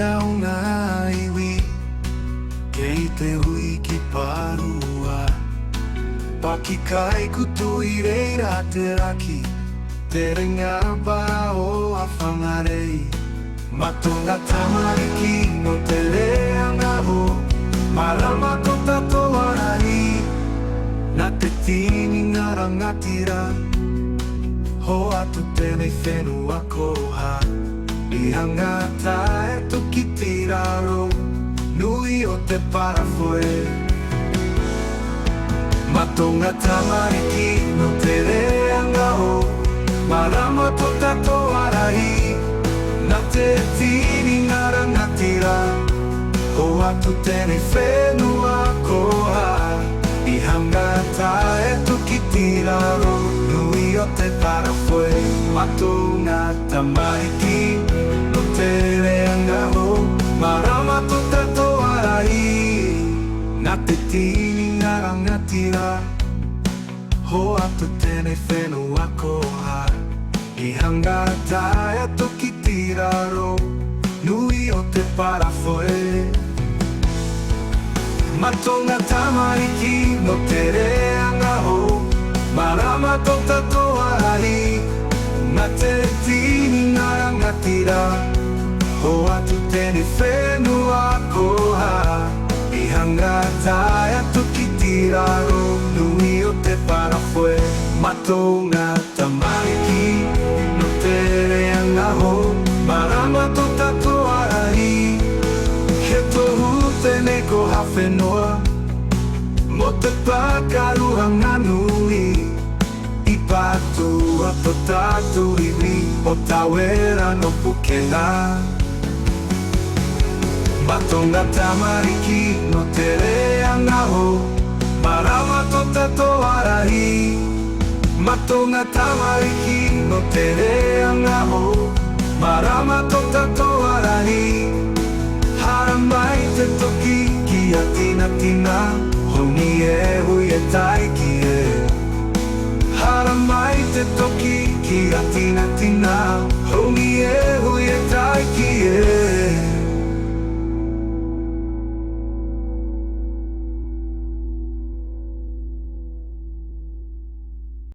nau ngā iwi kei te hui ki pārua. Paki kai kutu i reira te raki, te ringa para o a whangarei. Matonga tamariki no te leanga ho, marama ko tato arahi. Na te tini ngā rangatira, ho atu tēnei whenua koha. I hangata e tuki tiraro, nui o te parafoe. Matonga tamariki no te reanga ho, marama to tato arahi. Na te tini ngā rangatira, ho atu tēnei whenua koha. I hangata e tuki tiraro, nui o te parafoe. Matonga tamariki no te reanga ho, marama to tato arahi. Na te tini ngā rangatira, ho atu tēnei whenua koha. I hangata e tuki tiraro, nui o te parafoe. Matonga tamariki no te reanga ho, marama to tato arahi. Na te tini ngā rangatira, ho atu tēnei whenua koha. I hangata e tuki tiraro, nui o te parafoe. Matonga tamariki no te reanga ho, marama to tato arahi. He tohu tēnei ko hawhenua, mo te pākaruhanga nui. I pātua po tātu iwi, o tawera no pukena. Matonga tamariki no te reanga ho, marama to tato arahi. Matonga tamariki no te reanga ho, marama to tato arahi. Haramai te toki ki a tina tina, hongi e hui e tai ki e. Haramai te toki ki a tina